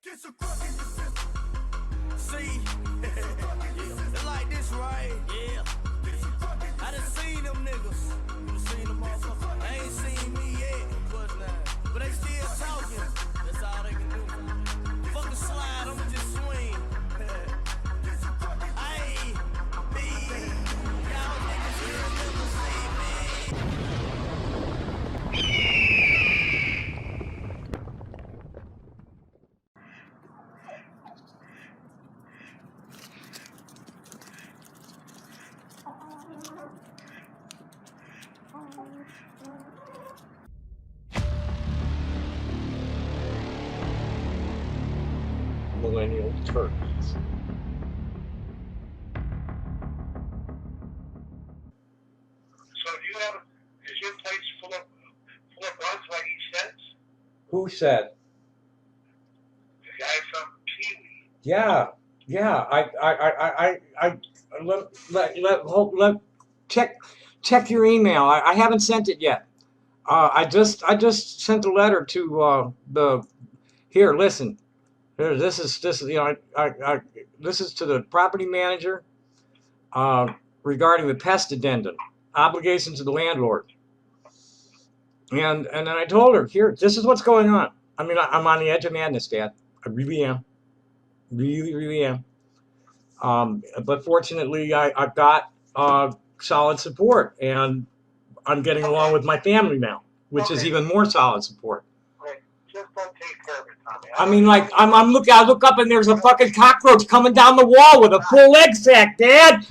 Get some crunk in your system. See, it's like this, right? Yeah. I done seen them niggas. You seen them motherfuckers. They ain't seen me yet. But they still talking. That's all they can do. Fucking slide, I'ma just swing. Hey, me. Y'all niggas still never see me. Millennial turds. So do you have, is your place full of bugs like he says? Who said? The guy from Kiwi. Yeah. Let check your email. I haven't sent it yet. I just sent a letter to the. Here, listen. Here, this is you know this is to the property manager regarding the pest addendum obligation to the landlord. And then I told her, here, this is what's going on. I mean, I'm on the edge of madness, Dad. I really am. Really am. But fortunately, I've got solid support, and I'm getting along with my family now, which is even more solid support. Right. Just don't take care of it, Tommy. I mean, like, I look up and there's a fucking cockroach coming down the wall with a full Eggsac, Dad.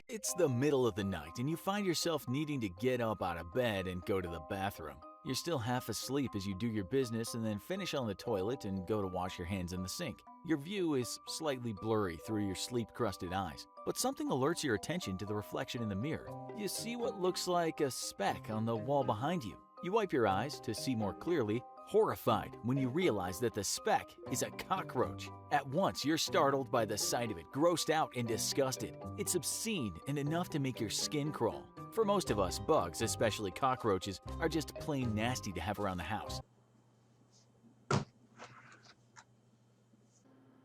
It's the middle of the night and you find yourself needing to get up out of bed and go to the bathroom. You're still half asleep as you do your business and then finish on the toilet and go to wash your hands in the sink. Your view is slightly blurry through your sleep-crusted eyes, but something alerts your attention to the reflection in the mirror. You see what looks like a speck on the wall behind you. You wipe your eyes to see more clearly, horrified when you realize that the speck is a cockroach. At once, you're startled by the sight of it, grossed out and disgusted. It's obscene and enough to make your skin crawl. For most of us, bugs, especially cockroaches, are just plain nasty to have around the house.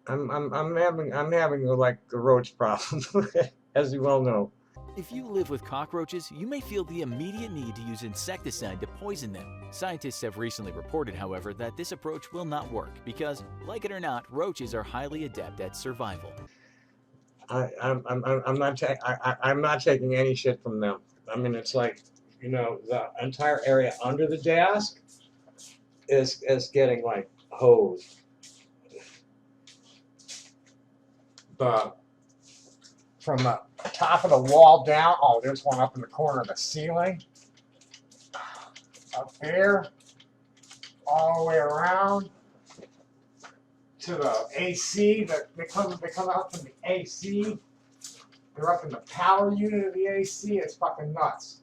I'm having like a roach problem, as you well know. If you live with cockroaches, you may feel the immediate need to use insecticide to poison them. Scientists have recently reported, however, that this approach will not work because, like it or not, roaches are highly adept at survival. I'm not taking any shit from them. I mean, it's like, you know, the entire area under the desk is getting like hosed. From the top of the wall down, oh, there's one up in the corner of the ceiling. Up there, all the way around to the AC. They come out from the AC. They're up in the power unit of the AC. It's fucking nuts.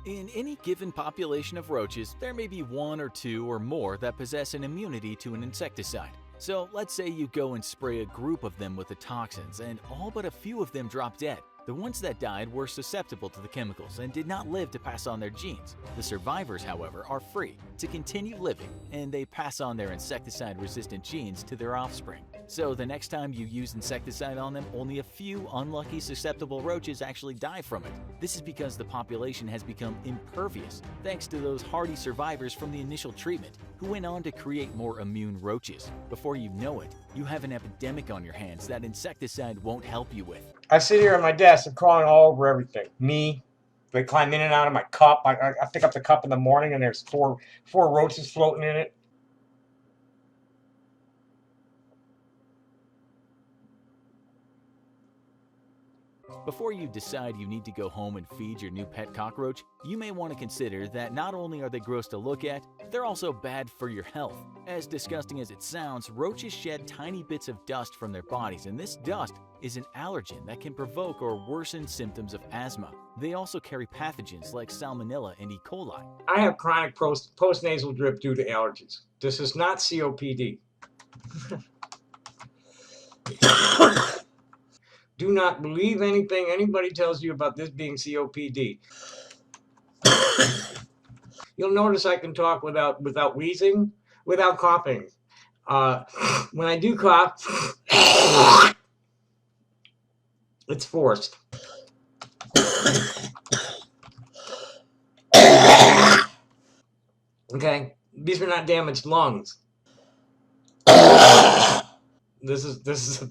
In any given population of roaches, there may be one or two or more that possess an immunity to an insecticide. So let's say you go and spray a group of them with the toxins and all but a few of them drop dead. The ones that died were susceptible to the chemicals and did not live to pass on their genes. The survivors, however, are free to continue living and they pass on their insecticide-resistant genes to their offspring. So the next time you use insecticide on them, only a few unlucky susceptible roaches actually die from it. This is because the population has become impervious thanks to those hardy survivors from the initial treatment who went on to create more immune roaches. Before you know it, you have an epidemic on your hands that insecticide won't help you with. I sit here at my desk and crawling all over everything. They climb in and out of my cup. I pick up the cup in the morning and there's four roaches floating in it. Before you decide you need to go home and feed your new pet cockroach, you may want to consider that not only are they gross to look at, they're also bad for your health. As disgusting as it sounds, roaches shed tiny bits of dust from their bodies, and this dust is an allergen that can provoke or worsen symptoms of asthma. They also carry pathogens like Salmonella and E. coli. I have chronic postnasal drip due to allergies. This is not COPD. Do not believe anything anybody tells you about this being COPD. You'll notice I can talk without wheezing, without coughing. When I do cough, it's forced. Okay, these are not damaged lungs. This is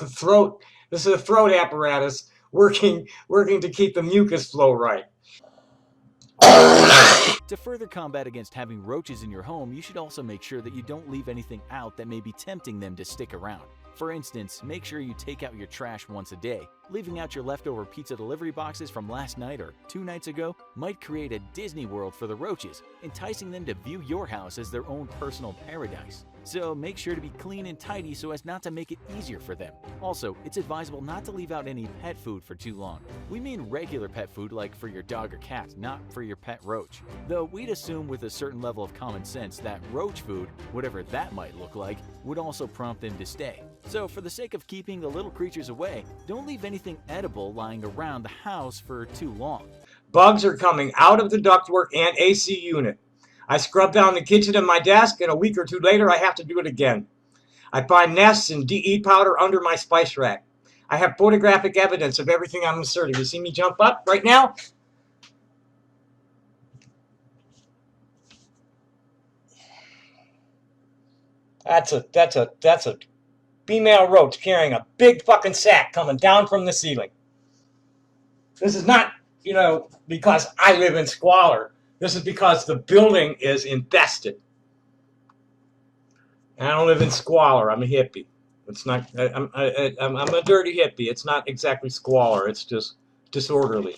a throat. This is a throat apparatus working to keep the mucus flow right. To further combat against having roaches in your home, you should also make sure that you don't leave anything out that may be tempting them to stick around. For instance, make sure you take out your trash once a day. Leaving out your leftover pizza delivery boxes from last night or 2 nights ago might create a Disney World for the roaches, enticing them to view your house as their own personal paradise. So make sure to be clean and tidy so as not to make it easier for them. Also, it's advisable not to leave out any pet food for too long. We mean regular pet food like for your dog or cat, not for your pet roach. Though we'd assume with a certain level of common sense that roach food, whatever that might look like, would also prompt them to stay. So for the sake of keeping the little creatures away, don't leave anything edible lying around the house for too long. Bugs are coming out of the ductwork and AC unit. I scrub down the kitchen and my desk, and a week or two later I have to do it again. I find nests and DE powder under my spice rack. I have photographic evidence of everything I'm inserting. You see me jump up right now? That's a female roach carrying a big fucking sack coming down from the ceiling. This is not, because I live in squalor. This is because the building is infested. And I don't live in squalor. I'm a hippie. It's not. I'm a dirty hippie. It's not exactly squalor. It's just disorderly.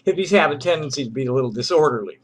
Hippies have a tendency to be a little disorderly.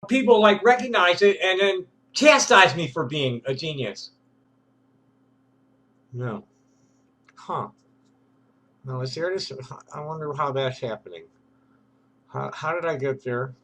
people like recognize it and then chastise me for being a genius. No. Huh. Now, is there this? I wonder how that's happening. How did I get there?